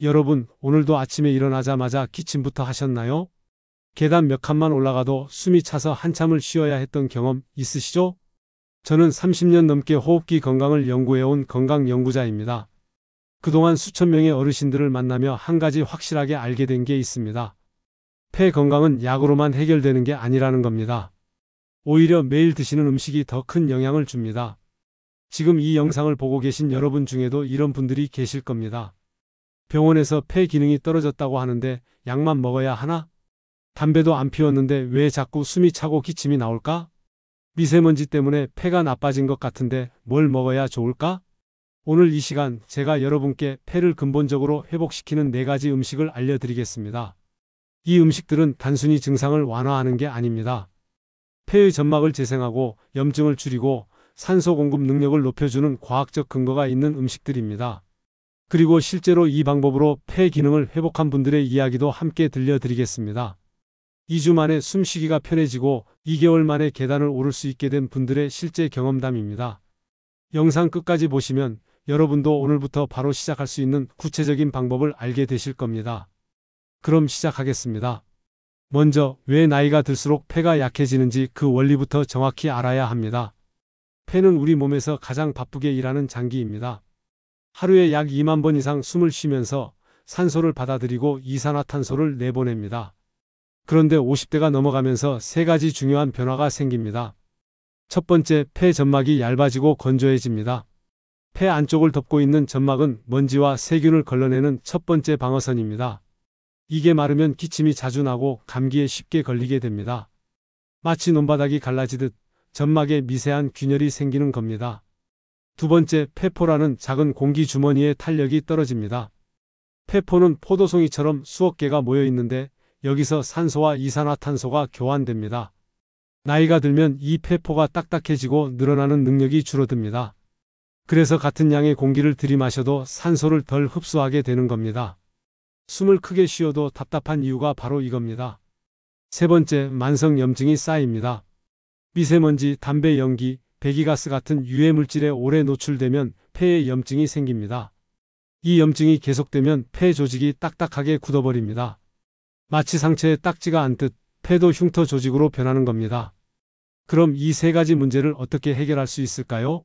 여러분, 오늘도 아침에 일어나자마자 기침부터 하셨나요? 계단 몇 칸만 올라가도 숨이 차서 한참을 쉬어야 했던 경험 있으시죠? 저는 30년 넘게 호흡기 건강을 연구해온 건강연구자입니다. 그동안 수천 명의 어르신들을 만나며 한 가지 확실하게 알게 된 게 있습니다. 폐 건강은 약으로만 해결되는 게 아니라는 겁니다. 오히려 매일 드시는 음식이 더 큰 영향을 줍니다. 지금 이 영상을 보고 계신 여러분 중에도 이런 분들이 계실 겁니다. 병원에서 폐 기능이 떨어졌다고 하는데 약만 먹어야 하나? 담배도 안 피웠는데 왜 자꾸 숨이 차고 기침이 나올까? 미세먼지 때문에 폐가 나빠진 것 같은데 뭘 먹어야 좋을까? 오늘 이 시간 제가 여러분께 폐를 근본적으로 회복시키는 4가지 음식을 알려드리겠습니다. 이 음식들은 단순히 증상을 완화하는 게 아닙니다. 폐의 점막을 재생하고 염증을 줄이고 산소 공급 능력을 높여주는 과학적 근거가 있는 음식들입니다. 그리고 실제로 이 방법으로 폐 기능을 회복한 분들의 이야기도 함께 들려드리겠습니다. 2주 만에 숨쉬기가 편해지고 2개월 만에 계단을 오를 수 있게 된 분들의 실제 경험담입니다. 영상 끝까지 보시면 여러분도 오늘부터 바로 시작할 수 있는 구체적인 방법을 알게 되실 겁니다. 그럼 시작하겠습니다. 먼저 왜 나이가 들수록 폐가 약해지는지 그 원리부터 정확히 알아야 합니다. 폐는 우리 몸에서 가장 바쁘게 일하는 장기입니다. 하루에 약 2만 번 이상 숨을 쉬면서 산소를 받아들이고 이산화탄소를 내보냅니다. 그런데 50대가 넘어가면서 3가지 중요한 변화가 생깁니다. 첫 번째, 폐 점막이 얇아지고 건조해집니다. 폐 안쪽을 덮고 있는 점막은 먼지와 세균을 걸러내는 첫 번째 방어선입니다. 이게 마르면 기침이 자주 나고 감기에 쉽게 걸리게 됩니다. 마치 논바닥이 갈라지듯 점막에 미세한 균열이 생기는 겁니다. 두 번째, 폐포라는 작은 공기 주머니의 탄력이 떨어집니다. 폐포는 포도송이처럼 수억 개가 모여 있는데 여기서 산소와 이산화탄소가 교환됩니다. 나이가 들면 이 폐포가 딱딱해지고 늘어나는 능력이 줄어듭니다. 그래서 같은 양의 공기를 들이마셔도 산소를 덜 흡수하게 되는 겁니다. 숨을 크게 쉬어도 답답한 이유가 바로 이겁니다. 세 번째, 만성염증이 쌓입니다. 미세먼지, 담배 연기, 배기가스 같은 유해물질에 오래 노출되면 폐에 염증이 생깁니다. 이 염증이 계속되면 폐 조직이 딱딱하게 굳어버립니다. 마치 상처에 딱지가 앉듯 폐도 흉터 조직으로 변하는 겁니다. 그럼 이 3가지 문제를 어떻게 해결할 수 있을까요?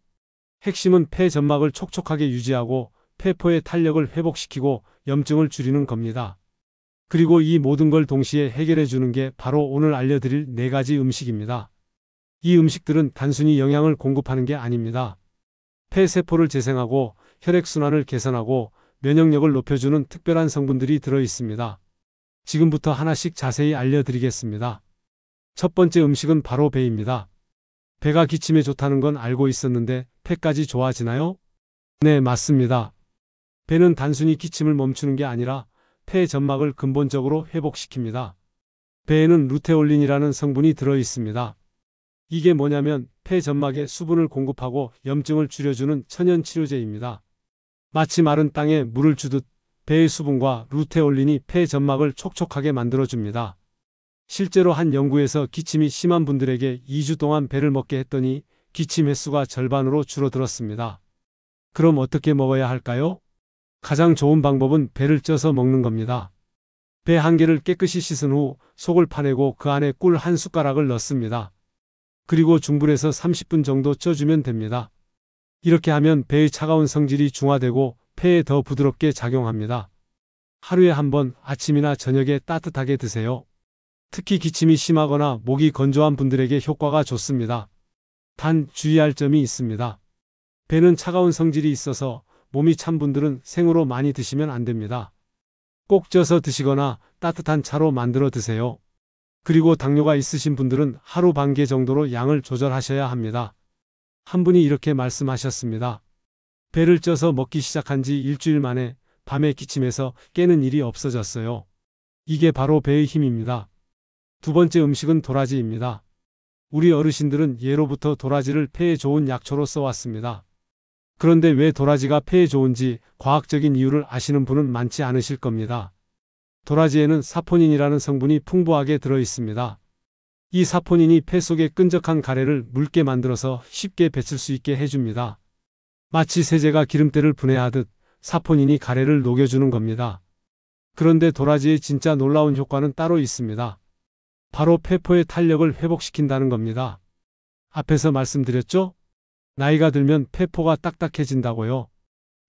핵심은 폐 점막을 촉촉하게 유지하고 폐포의 탄력을 회복시키고 염증을 줄이는 겁니다. 그리고 이 모든 걸 동시에 해결해 주는 게 바로 오늘 알려드릴 4가지 음식입니다. 이 음식들은 단순히 영양을 공급하는 게 아닙니다. 폐세포를 재생하고 혈액순환을 개선하고 면역력을 높여주는 특별한 성분들이 들어 있습니다. 지금부터 하나씩 자세히 알려드리겠습니다. 첫 번째 음식은 바로 배입니다. 배가 기침에 좋다는 건 알고 있었는데 폐까지 좋아지나요? 네, 맞습니다. 배는 단순히 기침을 멈추는 게 아니라 폐 점막을 근본적으로 회복시킵니다. 배에는 루테올린이라는 성분이 들어 있습니다. 이게 뭐냐면 폐 점막에 수분을 공급하고 염증을 줄여주는 천연 치료제입니다. 마치 마른 땅에 물을 주듯 배의 수분과 루테올린이 폐 점막을 촉촉하게 만들어줍니다. 실제로 한 연구에서 기침이 심한 분들에게 2주 동안 배를 먹게 했더니 기침 횟수가 절반으로 줄어들었습니다. 그럼 어떻게 먹어야 할까요? 가장 좋은 방법은 배를 쪄서 먹는 겁니다. 배 1개를 깨끗이 씻은 후 속을 파내고 그 안에 꿀 1숟가락을 넣습니다. 그리고 중불에서 30분 정도 쪄주면 됩니다. 이렇게 하면 배의 차가운 성질이 중화되고 폐에 더 부드럽게 작용합니다. 하루에 한 번 아침이나 저녁에 따뜻하게 드세요. 특히 기침이 심하거나 목이 건조한 분들에게 효과가 좋습니다. 단 주의할 점이 있습니다. 배는 차가운 성질이 있어서 몸이 찬 분들은 생으로 많이 드시면 안 됩니다. 꼭 쪄서 드시거나 따뜻한 차로 만들어 드세요. 그리고 당뇨가 있으신 분들은 하루 반 개 정도로 양을 조절하셔야 합니다. 한 분이 이렇게 말씀하셨습니다. 배를 쪄서 먹기 시작한 지 일주일 만에 밤에 기침해서 깨는 일이 없어졌어요. 이게 바로 배의 힘입니다. 두 번째 음식은 도라지입니다. 우리 어르신들은 예로부터 도라지를 폐에 좋은 약초로 써왔습니다. 그런데 왜 도라지가 폐에 좋은지 과학적인 이유를 아시는 분은 많지 않으실 겁니다. 도라지에는 사포닌이라는 성분이 풍부하게 들어 있습니다. 이 사포닌이 폐 속의 끈적한 가래를 묽게 만들어서 쉽게 뱉을 수 있게 해줍니다. 마치 세제가 기름때를 분해하듯 사포닌이 가래를 녹여주는 겁니다. 그런데 도라지의 진짜 놀라운 효과는 따로 있습니다. 바로 폐포의 탄력을 회복시킨다는 겁니다. 앞에서 말씀드렸죠? 나이가 들면 폐포가 딱딱해진다고요.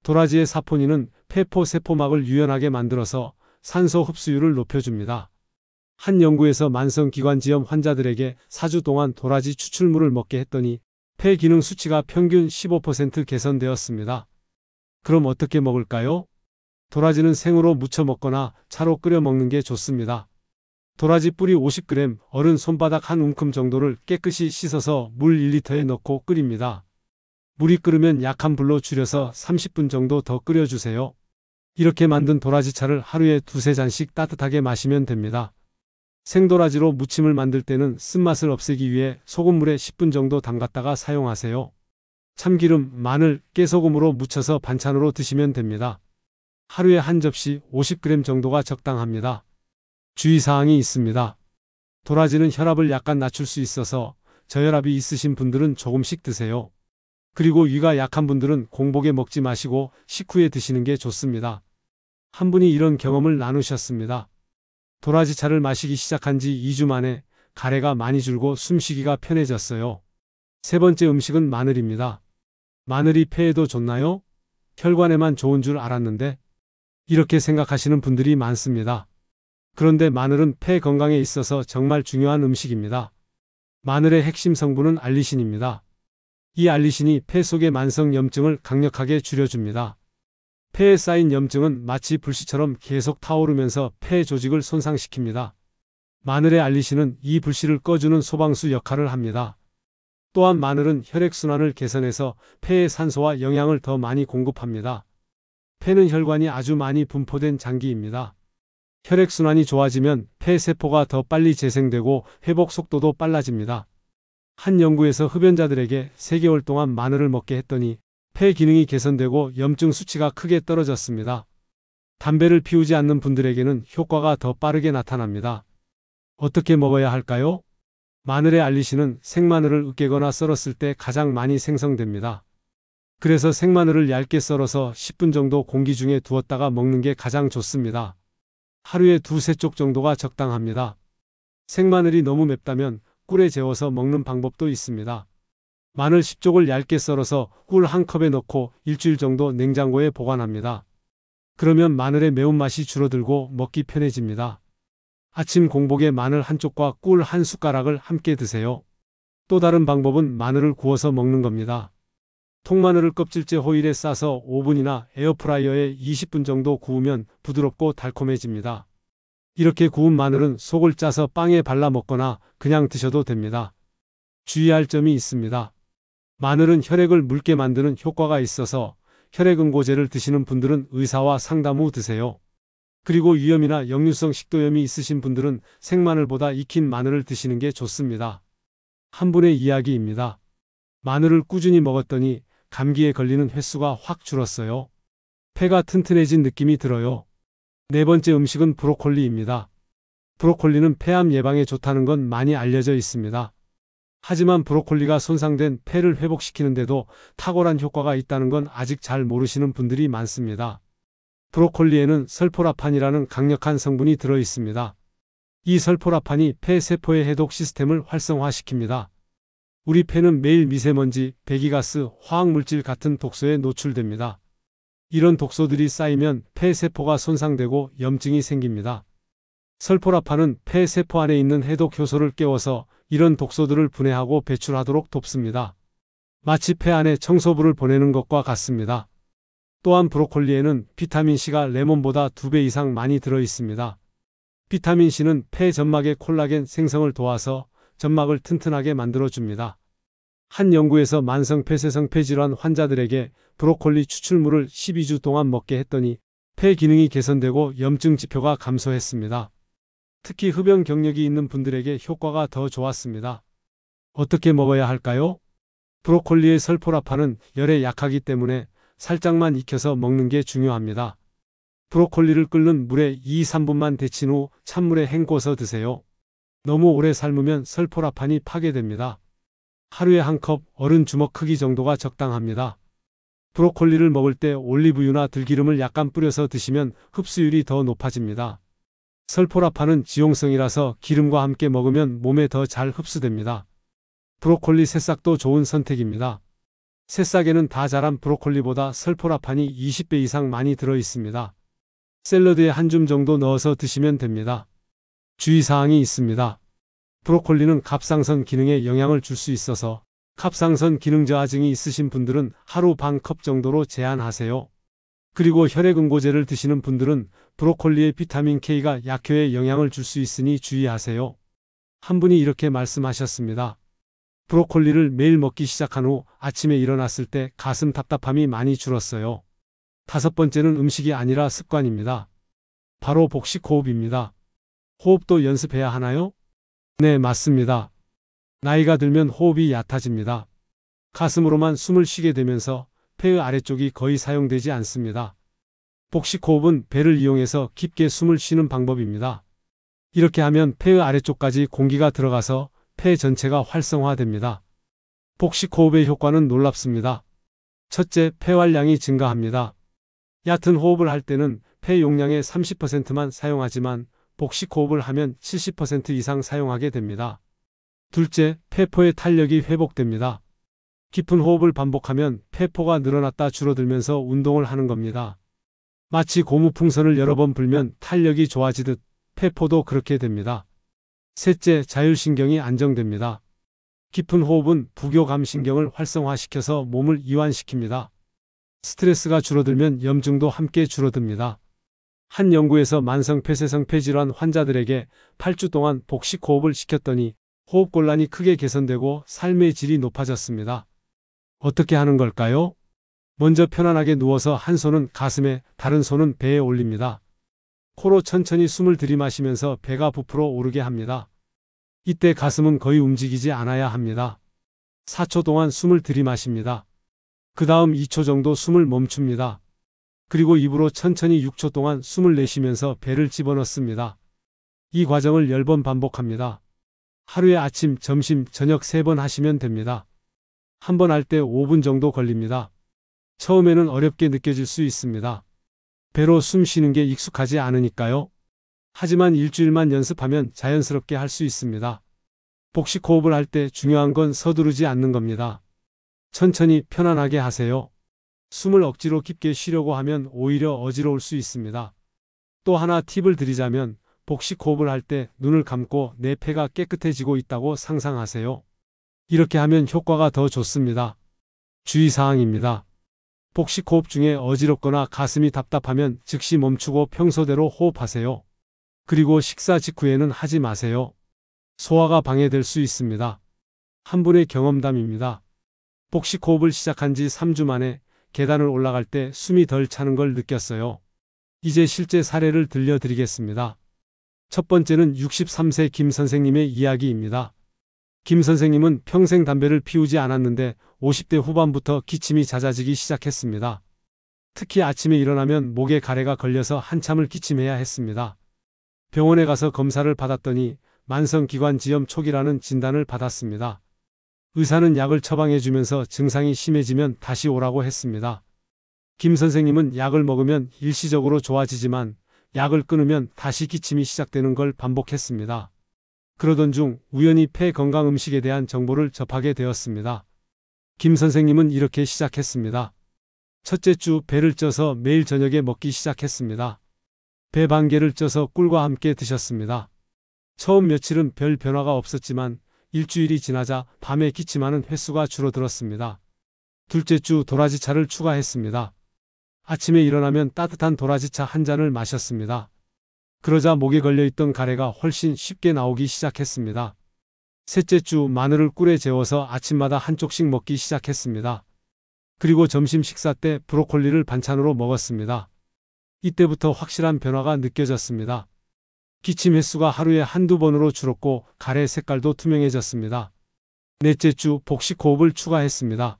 도라지의 사포닌은 폐포 세포막을 유연하게 만들어서 산소 흡수율을 높여줍니다. 한 연구에서 만성기관지염 환자들에게 4주 동안 도라지 추출물을 먹게 했더니 폐 기능 수치가 평균 15% 개선되었습니다. 그럼 어떻게 먹을까요? 도라지는 생으로 무쳐 먹거나 차로 끓여 먹는 게 좋습니다. 도라지 뿌리 50g, 어른 손바닥 한 움큼 정도를 깨끗이 씻어서 물 1리터에 넣고 끓입니다. 물이 끓으면 약한 불로 줄여서 30분 정도 더 끓여주세요. 이렇게 만든 도라지차를 하루에 2~3잔씩 따뜻하게 마시면 됩니다. 생도라지로 무침을 만들 때는 쓴맛을 없애기 위해 소금물에 10분 정도 담갔다가 사용하세요. 참기름, 마늘, 깨소금으로 무쳐서 반찬으로 드시면 됩니다. 하루에 한 접시 50g 정도가 적당합니다. 주의사항이 있습니다. 도라지는 혈압을 약간 낮출 수 있어서 저혈압이 있으신 분들은 조금씩 드세요. 그리고 위가 약한 분들은 공복에 먹지 마시고 식후에 드시는 게 좋습니다. 한 분이 이런 경험을 나누셨습니다. 도라지차를 마시기 시작한 지 2주 만에 가래가 많이 줄고 숨쉬기가 편해졌어요. 세 번째 음식은 마늘입니다. 마늘이 폐에도 좋나요? 혈관에만 좋은 줄 알았는데 이렇게 생각하시는 분들이 많습니다. 그런데 마늘은 폐 건강에 있어서 정말 중요한 음식입니다. 마늘의 핵심 성분은 알리신입니다. 이 알리신이 폐 속의 만성 염증을 강력하게 줄여줍니다. 폐에 쌓인 염증은 마치 불씨처럼 계속 타오르면서 폐 조직을 손상시킵니다. 마늘의 알리신은 이 불씨를 꺼주는 소방수 역할을 합니다. 또한 마늘은 혈액순환을 개선해서 폐에 산소와 영양을 더 많이 공급합니다. 폐는 혈관이 아주 많이 분포된 장기입니다. 혈액순환이 좋아지면 폐세포가 더 빨리 재생되고 회복 속도도 빨라집니다. 한 연구에서 흡연자들에게 3개월 동안 마늘을 먹게 했더니 폐 기능이 개선되고 염증 수치가 크게 떨어졌습니다. 담배를 피우지 않는 분들에게는 효과가 더 빠르게 나타납니다. 어떻게 먹어야 할까요? 마늘의 알리신은 생마늘을 으깨거나 썰었을 때 가장 많이 생성됩니다. 그래서 생마늘을 얇게 썰어서 10분 정도 공기 중에 두었다가 먹는 게 가장 좋습니다. 하루에 2~3쪽 정도가 적당합니다. 생마늘이 너무 맵다면 꿀에 재워서 먹는 방법도 있습니다. 마늘 10쪽을 얇게 썰어서 꿀 1컵에 넣고 일주일 정도 냉장고에 보관합니다. 그러면 마늘의 매운맛이 줄어들고 먹기 편해집니다. 아침 공복에 마늘 1쪽과 꿀 1숟가락을 함께 드세요. 또 다른 방법은 마늘을 구워서 먹는 겁니다. 통마늘을 껍질째 호일에 싸서 오븐이나 에어프라이어에 20분 정도 구우면 부드럽고 달콤해집니다. 이렇게 구운 마늘은 속을 짜서 빵에 발라 먹거나 그냥 드셔도 됩니다. 주의할 점이 있습니다. 마늘은 혈액을 묽게 만드는 효과가 있어서 혈액응고제를 드시는 분들은 의사와 상담 후 드세요. 그리고 위염이나 역류성 식도염이 있으신 분들은 생마늘보다 익힌 마늘을 드시는 게 좋습니다. 한 분의 이야기입니다. 마늘을 꾸준히 먹었더니 감기에 걸리는 횟수가 확 줄었어요. 폐가 튼튼해진 느낌이 들어요. 네 번째 음식은 브로콜리입니다. 브로콜리는 폐암 예방에 좋다는 건 많이 알려져 있습니다. 하지만 브로콜리가 손상된 폐를 회복시키는데도 탁월한 효과가 있다는 건 아직 잘 모르시는 분들이 많습니다. 브로콜리에는 설포라판이라는 강력한 성분이 들어 있습니다. 이 설포라판이 폐 세포의 해독 시스템을 활성화시킵니다. 우리 폐는 매일 미세먼지, 배기가스, 화학물질 같은 독소에 노출됩니다. 이런 독소들이 쌓이면 폐 세포가 손상되고 염증이 생깁니다. 설포라판은 폐 세포 안에 있는 해독 효소를 깨워서 이런 독소들을 분해하고 배출하도록 돕습니다. 마치 폐 안에 청소부를 보내는 것과 같습니다. 또한 브로콜리에는 비타민C가 레몬보다 2배 이상 많이 들어 있습니다. 비타민C는 폐 점막의 콜라겐 생성을 도와서 점막을 튼튼하게 만들어줍니다. 한 연구에서 만성 폐쇄성 폐질환 환자들에게 브로콜리 추출물을 12주 동안 먹게 했더니 폐 기능이 개선되고 염증 지표가 감소했습니다. 특히 흡연 경력이 있는 분들에게 효과가 더 좋았습니다. 어떻게 먹어야 할까요? 브로콜리의 설포라판은 열에 약하기 때문에 살짝만 익혀서 먹는 게 중요합니다. 브로콜리를 끓는 물에 2~3분만 데친 후 찬물에 헹궈서 드세요. 너무 오래 삶으면 설포라판이 파괴됩니다. 하루에 1컵, 어른 주먹 크기 정도가 적당합니다. 브로콜리를 먹을 때 올리브유나 들기름을 약간 뿌려서 드시면 흡수율이 더 높아집니다. 설포라판은 지용성이라서 기름과 함께 먹으면 몸에 더 잘 흡수됩니다. 브로콜리 새싹도 좋은 선택입니다. 새싹에는 다 자란 브로콜리보다 설포라판이 20배 이상 많이 들어 있습니다. 샐러드에 한 줌 정도 넣어서 드시면 됩니다. 주의사항이 있습니다. 브로콜리는 갑상선 기능에 영향을 줄 수 있어서 갑상선 기능 저하증이 있으신 분들은 하루 반 컵 정도로 제한하세요. 그리고 혈액응고제를 드시는 분들은 브로콜리의 비타민 K가 약효에 영향을 줄 수 있으니 주의하세요. 한 분이 이렇게 말씀하셨습니다. 브로콜리를 매일 먹기 시작한 후 아침에 일어났을 때 가슴 답답함이 많이 줄었어요. 5번째는 음식이 아니라 습관입니다. 바로 복식호흡입니다. 호흡도 연습해야 하나요? 네, 맞습니다. 나이가 들면 호흡이 얕아집니다. 가슴으로만 숨을 쉬게 되면서 폐의 아래쪽이 거의 사용되지 않습니다. 복식호흡은 배를 이용해서 깊게 숨을 쉬는 방법입니다. 이렇게 하면 폐의 아래쪽까지 공기가 들어가서 폐 전체가 활성화됩니다. 복식호흡의 효과는 놀랍습니다. 첫째, 폐활량이 증가합니다. 얕은 호흡을 할 때는 폐 용량의 30%만 사용하지만 복식호흡을 하면 70% 이상 사용하게 됩니다. 둘째, 폐포의 탄력이 회복됩니다. 깊은 호흡을 반복하면 폐포가 늘어났다 줄어들면서 운동을 하는 겁니다. 마치 고무풍선을 여러 번 불면 탄력이 좋아지듯 폐포도 그렇게 됩니다. 셋째, 자율신경이 안정됩니다. 깊은 호흡은 부교감신경을 활성화시켜서 몸을 이완시킵니다. 스트레스가 줄어들면 염증도 함께 줄어듭니다. 한 연구에서 만성 폐쇄성 폐질환 환자들에게 8주 동안 복식호흡을 시켰더니 호흡곤란이 크게 개선되고 삶의 질이 높아졌습니다. 어떻게 하는 걸까요? 먼저 편안하게 누워서 한 손은 가슴에, 다른 손은 배에 올립니다. 코로 천천히 숨을 들이마시면서 배가 부풀어 오르게 합니다. 이때 가슴은 거의 움직이지 않아야 합니다. 4초 동안 숨을 들이마십니다. 그 다음 2초 정도 숨을 멈춥니다. 그리고 입으로 천천히 6초 동안 숨을 내쉬면서 배를 집어넣습니다. 이 과정을 10번 반복합니다. 하루에 아침, 점심, 저녁 3번 하시면 됩니다. 한 번 할 때 5분 정도 걸립니다. 처음에는 어렵게 느껴질 수 있습니다. 배로 숨 쉬는 게 익숙하지 않으니까요. 하지만 일주일만 연습하면 자연스럽게 할 수 있습니다. 복식호흡을 할 때 중요한 건 서두르지 않는 겁니다. 천천히 편안하게 하세요. 숨을 억지로 깊게 쉬려고 하면 오히려 어지러울 수 있습니다. 또 하나 팁을 드리자면 복식호흡을 할 때 눈을 감고 내 폐가 깨끗해지고 있다고 상상하세요. 이렇게 하면 효과가 더 좋습니다. 주의사항입니다. 복식호흡 중에 어지럽거나 가슴이 답답하면 즉시 멈추고 평소대로 호흡하세요. 그리고 식사 직후에는 하지 마세요. 소화가 방해될 수 있습니다. 한 분의 경험담입니다. 복식호흡을 시작한 지 3주 만에 계단을 올라갈 때 숨이 덜 차는 걸 느꼈어요. 이제 실제 사례를 들려드리겠습니다. 첫 번째는 63세 김 선생님의 이야기입니다. 김 선생님은 평생 담배를 피우지 않았는데 50대 후반부터 기침이 잦아지기 시작했습니다. 특히 아침에 일어나면 목에 가래가 걸려서 한참을 기침해야 했습니다. 병원에 가서 검사를 받았더니 만성기관지염 초기라는 진단을 받았습니다. 의사는 약을 처방해주면서 증상이 심해지면 다시 오라고 했습니다. 김 선생님은 약을 먹으면 일시적으로 좋아지지만 약을 끊으면 다시 기침이 시작되는 걸 반복했습니다. 그러던 중 우연히 폐 건강 음식에 대한 정보를 접하게 되었습니다. 김 선생님은 이렇게 시작했습니다. 첫째 주 배를 쪄서 매일 저녁에 먹기 시작했습니다. 배 반 개를 쪄서 꿀과 함께 드셨습니다. 처음 며칠은 별 변화가 없었지만 일주일이 지나자 밤에 기침하는 횟수가 줄어들었습니다. 둘째 주 도라지차를 추가했습니다. 아침에 일어나면 따뜻한 도라지차 한 잔을 마셨습니다. 그러자 목에 걸려있던 가래가 훨씬 쉽게 나오기 시작했습니다. 셋째 주 마늘을 꿀에 재워서 아침마다 한쪽씩 먹기 시작했습니다. 그리고 점심 식사 때 브로콜리를 반찬으로 먹었습니다. 이때부터 확실한 변화가 느껴졌습니다. 기침 횟수가 하루에 한두 번으로 줄었고 가래 색깔도 투명해졌습니다. 넷째 주 복식호흡을 추가했습니다.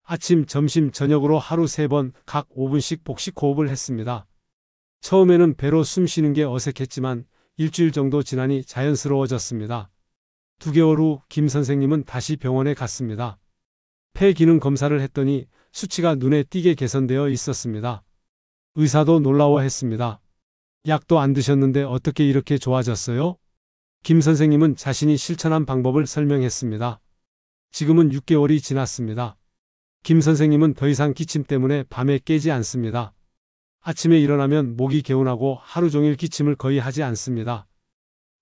아침, 점심, 저녁으로 하루 3번 각 5분씩 복식호흡을 했습니다. 처음에는 배로 숨 쉬는 게 어색했지만 일주일 정도 지나니 자연스러워졌습니다. 2개월 후 김 선생님은 다시 병원에 갔습니다. 폐 기능 검사를 했더니 수치가 눈에 띄게 개선되어 있었습니다. 의사도 놀라워했습니다. 약도 안 드셨는데 어떻게 이렇게 좋아졌어요? 김 선생님은 자신이 실천한 방법을 설명했습니다. 지금은 6개월이 지났습니다. 김 선생님은 더 이상 기침 때문에 밤에 깨지 않습니다. 아침에 일어나면 목이 개운하고 하루 종일 기침을 거의 하지 않습니다.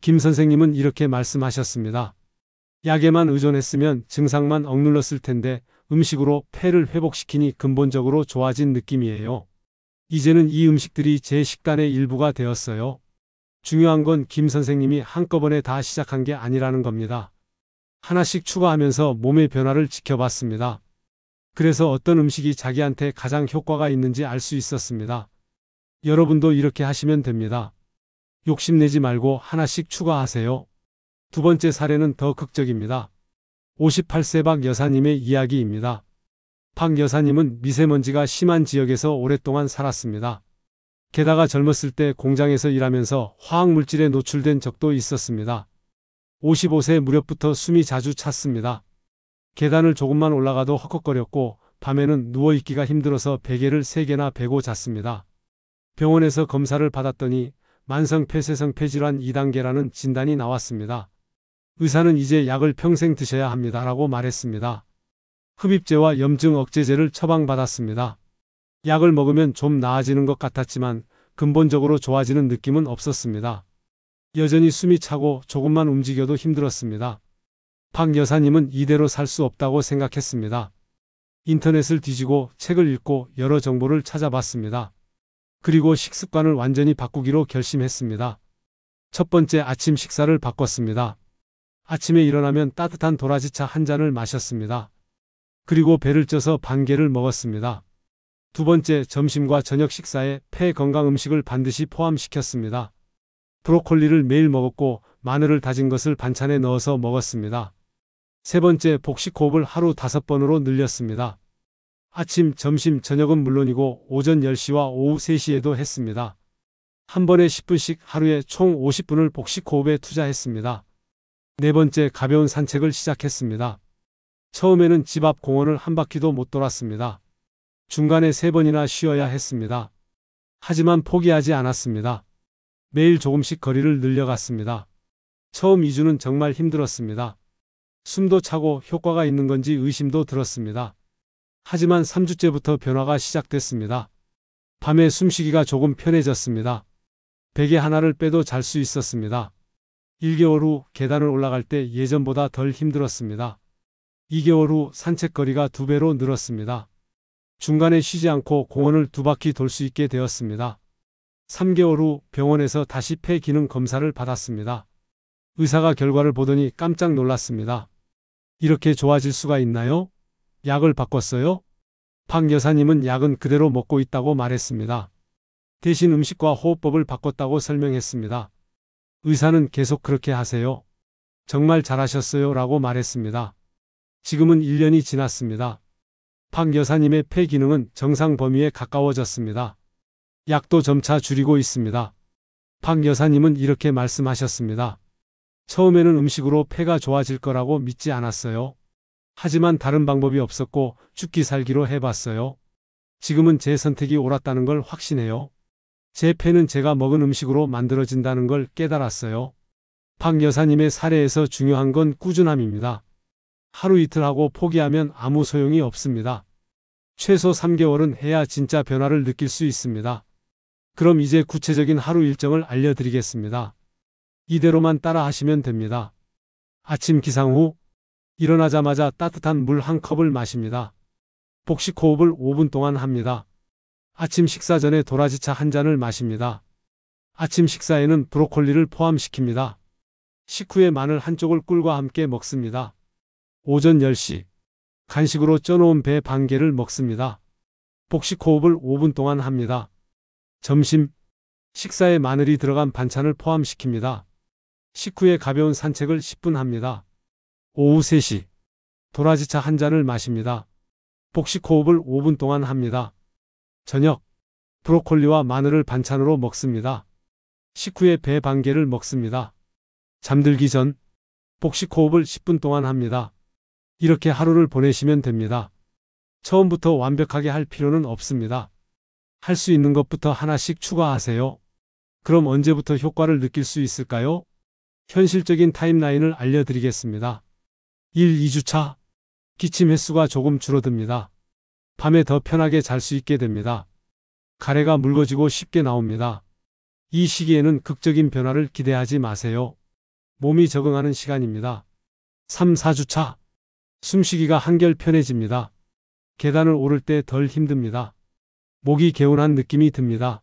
김 선생님은 이렇게 말씀하셨습니다. 약에만 의존했으면 증상만 억눌렀을 텐데 음식으로 폐를 회복시키니 근본적으로 좋아진 느낌이에요. 이제는 이 음식들이 제 식단의 일부가 되었어요. 중요한 건 김 선생님이 한꺼번에 다 시작한 게 아니라는 겁니다. 하나씩 추가하면서 몸의 변화를 지켜봤습니다. 그래서 어떤 음식이 자기한테 가장 효과가 있는지 알 수 있었습니다. 여러분도 이렇게 하시면 됩니다. 욕심내지 말고 하나씩 추가하세요. 두 번째 사례는 더 극적입니다. 58세 박 여사님의 이야기입니다. 박 여사님은 미세먼지가 심한 지역에서 오랫동안 살았습니다. 게다가 젊었을 때 공장에서 일하면서 화학물질에 노출된 적도 있었습니다. 55세 무렵부터 숨이 자주 찼습니다. 계단을 조금만 올라가도 헉헉거렸고 밤에는 누워있기가 힘들어서 베개를 3개나 베고 잤습니다. 병원에서 검사를 받았더니 만성 폐쇄성 폐질환 2단계라는 진단이 나왔습니다. 의사는 이제 약을 평생 드셔야 합니다라고 말했습니다. 흡입제와 염증 억제제를 처방받았습니다. 약을 먹으면 좀 나아지는 것 같았지만 근본적으로 좋아지는 느낌은 없었습니다. 여전히 숨이 차고 조금만 움직여도 힘들었습니다. 박 여사님은 이대로 살 수 없다고 생각했습니다. 인터넷을 뒤지고 책을 읽고 여러 정보를 찾아봤습니다. 그리고 식습관을 완전히 바꾸기로 결심했습니다. 첫 번째, 아침 식사를 바꿨습니다. 아침에 일어나면 따뜻한 도라지차 한 잔을 마셨습니다. 그리고 배를 쪄서 반 개를 먹었습니다. 두 번째, 점심과 저녁 식사에 폐 건강 음식을 반드시 포함시켰습니다. 브로콜리를 매일 먹었고 마늘을 다진 것을 반찬에 넣어서 먹었습니다. 세 번째, 복식 호흡을 하루 5번으로 늘렸습니다. 아침, 점심, 저녁은 물론이고 오전 10시와 오후 3시에도 했습니다. 한 번에 10분씩 하루에 총 50분을 복식 호흡에 투자했습니다. 네 번째, 가벼운 산책을 시작했습니다. 처음에는 집 앞 공원을 한 바퀴도 못 돌았습니다. 중간에 3번이나 쉬어야 했습니다. 하지만 포기하지 않았습니다. 매일 조금씩 거리를 늘려갔습니다. 처음 2주는 정말 힘들었습니다. 숨도 차고 효과가 있는 건지 의심도 들었습니다. 하지만 3주째부터 변화가 시작됐습니다. 밤에 숨쉬기가 조금 편해졌습니다. 베개 하나를 빼도 잘 수 있었습니다. 1개월 후 계단을 올라갈 때 예전보다 덜 힘들었습니다. 2개월 후 산책거리가 2배로 늘었습니다. 중간에 쉬지 않고 공원을 2바퀴 돌 수 있게 되었습니다. 3개월 후 병원에서 다시 폐 기능 검사를 받았습니다. 의사가 결과를 보더니 깜짝 놀랐습니다. 이렇게 좋아질 수가 있나요? 약을 바꿨어요? 박 여사님은 약은 그대로 먹고 있다고 말했습니다. 대신 음식과 호흡법을 바꿨다고 설명했습니다. 의사는 계속 그렇게 하세요. 정말 잘하셨어요 라고 말했습니다. 지금은 1년이 지났습니다. 박 여사님의 폐 기능은 정상 범위에 가까워졌습니다. 약도 점차 줄이고 있습니다. 박 여사님은 이렇게 말씀하셨습니다. 처음에는 음식으로 폐가 좋아질 거라고 믿지 않았어요. 하지만 다른 방법이 없었고 죽기 살기로 해봤어요. 지금은 제 선택이 옳았다는 걸 확신해요. 제 폐는 제가 먹은 음식으로 만들어진다는 걸 깨달았어요. 박 여사님의 사례에서 중요한 건 꾸준함입니다. 하루 이틀 하고 포기하면 아무 소용이 없습니다. 최소 3개월은 해야 진짜 변화를 느낄 수 있습니다. 그럼 이제 구체적인 하루 일정을 알려드리겠습니다. 이대로만 따라 하시면 됩니다. 아침 기상 후 일어나자마자 따뜻한 물 1컵을 마십니다. 복식 호흡을 5분 동안 합니다. 아침 식사 전에 도라지차 한 잔을 마십니다. 아침 식사에는 브로콜리를 포함시킵니다. 식후에 마늘 한쪽을 꿀과 함께 먹습니다. 오전 10시 간식으로 쪄놓은 배 반 개를 먹습니다. 복식 호흡을 5분 동안 합니다. 점심 식사에 마늘이 들어간 반찬을 포함시킵니다. 식후에 가벼운 산책을 10분 합니다. 오후 3시 도라지차 한 잔을 마십니다. 복식 호흡을 5분 동안 합니다. 저녁 브로콜리와 마늘을 반찬으로 먹습니다. 식후에 배 반 개를 먹습니다. 잠들기 전 복식 호흡을 10분 동안 합니다. 이렇게 하루를 보내시면 됩니다. 처음부터 완벽하게 할 필요는 없습니다. 할 수 있는 것부터 하나씩 추가하세요. 그럼 언제부터 효과를 느낄 수 있을까요? 현실적인 타임라인을 알려드리겠습니다. 1. 2주차. 기침 횟수가 조금 줄어듭니다. 밤에 더 편하게 잘 수 있게 됩니다. 가래가 묽어지고 쉽게 나옵니다. 이 시기에는 극적인 변화를 기대하지 마세요. 몸이 적응하는 시간입니다. 3. 4주차. 숨쉬기가 한결 편해집니다. 계단을 오를 때 덜 힘듭니다. 목이 개운한 느낌이 듭니다.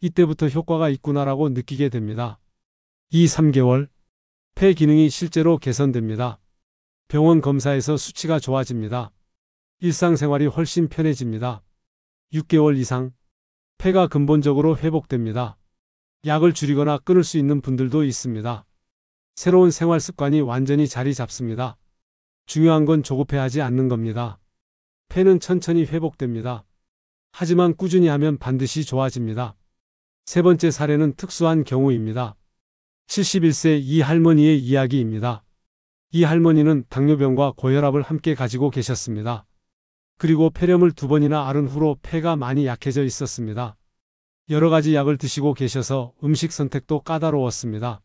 이때부터 효과가 있구나라고 느끼게 됩니다. 2. 3개월. 폐 기능이 실제로 개선됩니다. 병원 검사에서 수치가 좋아집니다. 일상생활이 훨씬 편해집니다. 6개월 이상. 폐가 근본적으로 회복됩니다. 약을 줄이거나 끊을 수 있는 분들도 있습니다. 새로운 생활 습관이 완전히 자리 잡습니다. 중요한 건 조급해하지 않는 겁니다. 폐는 천천히 회복됩니다. 하지만 꾸준히 하면 반드시 좋아집니다. 세 번째 사례는 특수한 경우입니다. 71세 이 할머니의 이야기입니다. 이 할머니는 당뇨병과 고혈압을 함께 가지고 계셨습니다. 그리고 폐렴을 2번이나 앓은 후로 폐가 많이 약해져 있었습니다. 여러 가지 약을 드시고 계셔서 음식 선택도 까다로웠습니다.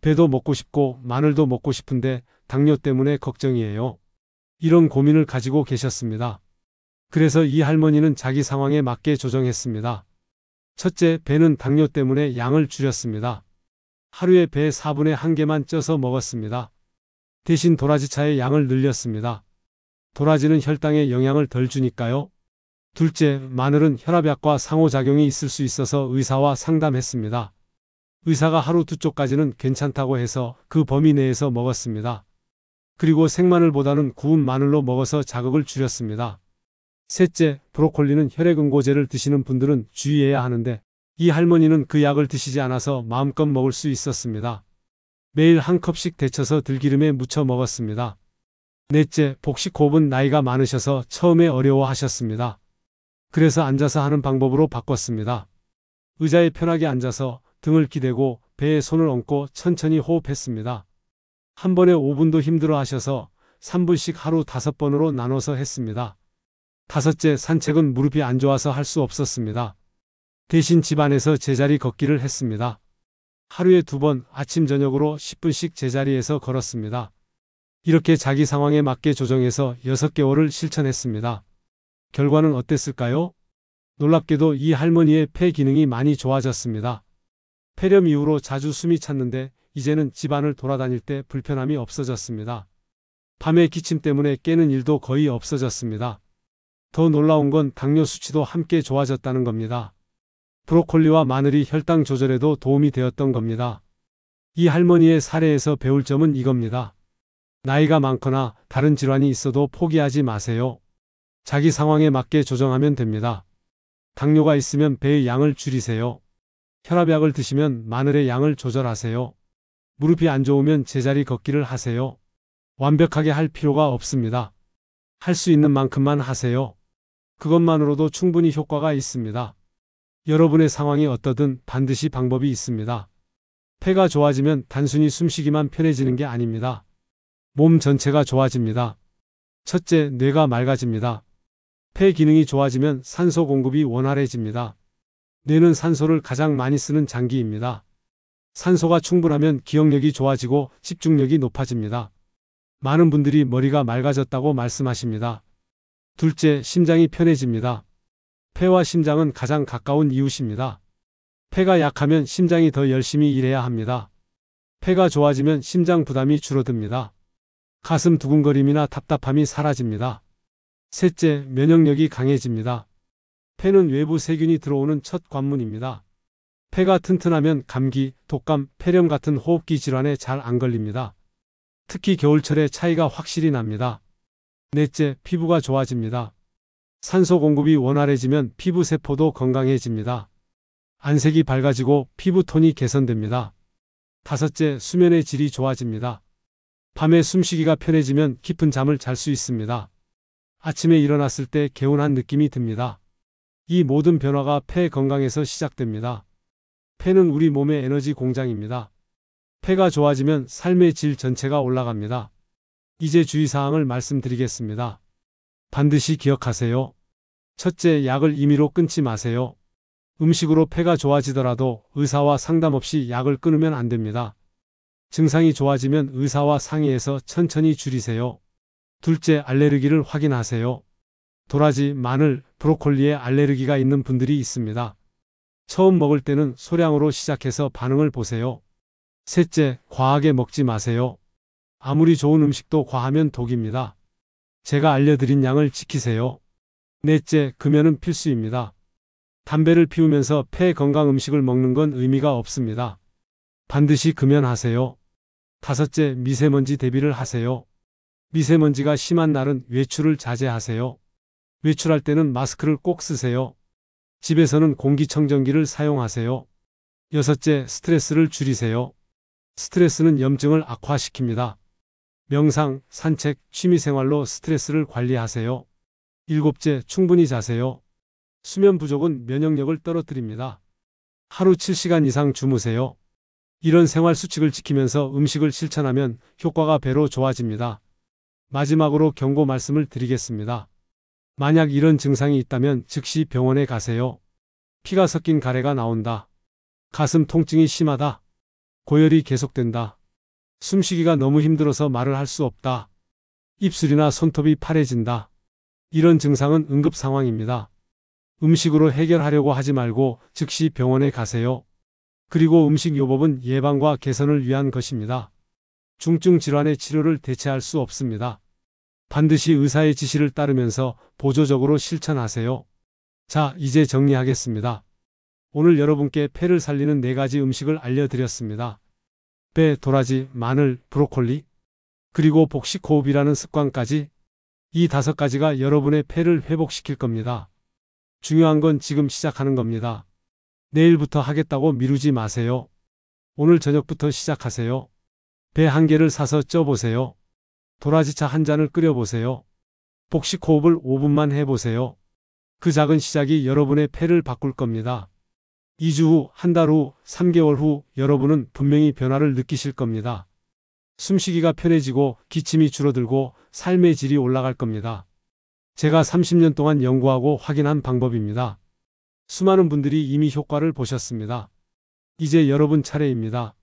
배도 먹고 싶고 마늘도 먹고 싶은데 당뇨 때문에 걱정이에요. 이런 고민을 가지고 계셨습니다. 그래서 이 할머니는 자기 상황에 맞게 조정했습니다. 첫째, 배는 당뇨 때문에 양을 줄였습니다. 하루에 배 4분의 1개만 쪄서 먹었습니다. 대신 도라지차의 양을 늘렸습니다. 도라지는 혈당에 영향을 덜 주니까요. 둘째, 마늘은 혈압약과 상호작용이 있을 수 있어서 의사와 상담했습니다. 의사가 하루 2쪽까지는 괜찮다고 해서 그 범위 내에서 먹었습니다. 그리고 생마늘보다는 구운 마늘로 먹어서 자극을 줄였습니다. 셋째, 브로콜리는 혈액응고제를 드시는 분들은 주의해야 하는데 이 할머니는 그 약을 드시지 않아서 마음껏 먹을 수 있었습니다. 매일 한 컵씩 데쳐서 들기름에 묻혀 먹었습니다. 넷째, 복식호흡은 나이가 많으셔서 처음에 어려워하셨습니다. 그래서 앉아서 하는 방법으로 바꿨습니다. 의자에 편하게 앉아서 등을 기대고 배에 손을 얹고 천천히 호흡했습니다. 한 번에 5분도 힘들어 하셔서 3분씩 하루 5번으로 나눠서 했습니다. 다섯째, 산책은 무릎이 안 좋아서 할 수 없었습니다. 대신 집안에서 제자리 걷기를 했습니다. 하루에 2번 아침 저녁으로 10분씩 제자리에서 걸었습니다. 이렇게 자기 상황에 맞게 조정해서 6개월을 실천했습니다. 결과는 어땠을까요? 놀랍게도 이 할머니의 폐 기능이 많이 좋아졌습니다. 폐렴 이후로 자주 숨이 찼는데 이제는 집안을 돌아다닐 때 불편함이 없어졌습니다. 밤에 기침 때문에 깨는 일도 거의 없어졌습니다. 더 놀라운 건 당뇨 수치도 함께 좋아졌다는 겁니다. 브로콜리와 마늘이 혈당 조절에도 도움이 되었던 겁니다. 이 할머니의 사례에서 배울 점은 이겁니다. 나이가 많거나 다른 질환이 있어도 포기하지 마세요. 자기 상황에 맞게 조정하면 됩니다. 당뇨가 있으면 배의 양을 줄이세요. 혈압약을 드시면 마늘의 양을 조절하세요. 무릎이 안 좋으면 제자리 걷기를 하세요. 완벽하게 할 필요가 없습니다. 할 수 있는 만큼만 하세요. 그것만으로도 충분히 효과가 있습니다. 여러분의 상황이 어떠든 반드시 방법이 있습니다. 폐가 좋아지면 단순히 숨쉬기만 편해지는 게 아닙니다. 몸 전체가 좋아집니다. 첫째, 뇌가 맑아집니다. 폐 기능이 좋아지면 산소 공급이 원활해집니다. 뇌는 산소를 가장 많이 쓰는 장기입니다. 산소가 충분하면 기억력이 좋아지고 집중력이 높아집니다. 많은 분들이 머리가 맑아졌다고 말씀하십니다. 둘째, 심장이 편해집니다. 폐와 심장은 가장 가까운 이웃입니다. 폐가 약하면 심장이 더 열심히 일해야 합니다. 폐가 좋아지면 심장 부담이 줄어듭니다. 가슴 두근거림이나 답답함이 사라집니다. 셋째, 면역력이 강해집니다. 폐는 외부 세균이 들어오는 첫 관문입니다. 폐가 튼튼하면 감기, 독감, 폐렴 같은 호흡기 질환에 잘 안 걸립니다. 특히 겨울철에 차이가 확실히 납니다. 넷째, 피부가 좋아집니다. 산소 공급이 원활해지면 피부 세포도 건강해집니다. 안색이 밝아지고 피부톤이 개선됩니다. 다섯째, 수면의 질이 좋아집니다. 밤에 숨쉬기가 편해지면 깊은 잠을 잘 수 있습니다. 아침에 일어났을 때 개운한 느낌이 듭니다. 이 모든 변화가 폐 건강에서 시작됩니다. 폐는 우리 몸의 에너지 공장입니다. 폐가 좋아지면 삶의 질 전체가 올라갑니다. 이제 주의사항을 말씀드리겠습니다. 반드시 기억하세요. 첫째, 약을 임의로 끊지 마세요. 음식으로 폐가 좋아지더라도 의사와 상담 없이 약을 끊으면 안 됩니다. 증상이 좋아지면 의사와 상의해서 천천히 줄이세요. 둘째, 알레르기를 확인하세요. 도라지, 마늘, 브로콜리에 알레르기가 있는 분들이 있습니다. 처음 먹을 때는 소량으로 시작해서 반응을 보세요. 셋째, 과하게 먹지 마세요. 아무리 좋은 음식도 과하면 독입니다. 제가 알려드린 양을 지키세요. 넷째, 금연은 필수입니다. 담배를 피우면서 폐 건강 음식을 먹는 건 의미가 없습니다. 반드시 금연하세요. 다섯째, 미세먼지 대비를 하세요. 미세먼지가 심한 날은 외출을 자제하세요. 외출할 때는 마스크를 꼭 쓰세요. 집에서는 공기청정기를 사용하세요. 여섯째, 스트레스를 줄이세요. 스트레스는 염증을 악화시킵니다. 명상, 산책, 취미생활로 스트레스를 관리하세요. 일곱째, 충분히 자세요. 수면 부족은 면역력을 떨어뜨립니다. 하루 7시간 이상 주무세요. 이런 생활 수칙을 지키면서 음식을 실천하면 효과가 배로 좋아집니다. 마지막으로 경고 말씀을 드리겠습니다. 만약 이런 증상이 있다면 즉시 병원에 가세요. 피가 섞인 가래가 나온다. 가슴 통증이 심하다. 고열이 계속된다. 숨쉬기가 너무 힘들어서 말을 할 수 없다. 입술이나 손톱이 파래진다. 이런 증상은 응급 상황입니다. 음식으로 해결하려고 하지 말고 즉시 병원에 가세요. 그리고 음식 요법은 예방과 개선을 위한 것입니다. 중증 질환의 치료를 대체할 수 없습니다. 반드시 의사의 지시를 따르면서 보조적으로 실천하세요. 자, 이제 정리하겠습니다. 오늘 여러분께 폐를 살리는 4가지 음식을 알려드렸습니다. 배, 도라지, 마늘, 브로콜리, 그리고 복식호흡이라는 습관까지 이 5가지가 여러분의 폐를 회복시킬 겁니다. 중요한 건 지금 시작하는 겁니다. 내일부터 하겠다고 미루지 마세요. 오늘 저녁부터 시작하세요. 배 1개를 사서 쪄보세요. 도라지차 1잔을 끓여보세요. 복식호흡을 5분만 해보세요. 그 작은 시작이 여러분의 폐를 바꿀 겁니다. 2주 후, 1달 후, 3개월 후 여러분은 분명히 변화를 느끼실 겁니다. 숨쉬기가 편해지고 기침이 줄어들고 삶의 질이 올라갈 겁니다. 제가 30년 동안 연구하고 확인한 방법입니다. 수많은 분들이 이미 효과를 보셨습니다. 이제 여러분 차례입니다.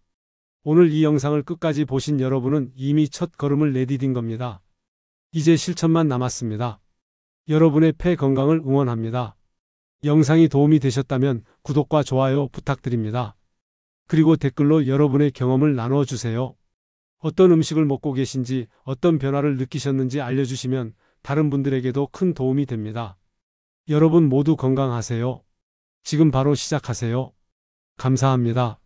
오늘 이 영상을 끝까지 보신 여러분은 이미 첫 걸음을 내디딘 겁니다. 이제 실천만 남았습니다. 여러분의 폐 건강을 응원합니다. 영상이 도움이 되셨다면 구독과 좋아요 부탁드립니다. 그리고 댓글로 여러분의 경험을 나눠주세요. 어떤 음식을 먹고 계신지, 어떤 변화를 느끼셨는지 알려주시면 다른 분들에게도 큰 도움이 됩니다. 여러분 모두 건강하세요. 지금 바로 시작하세요. 감사합니다.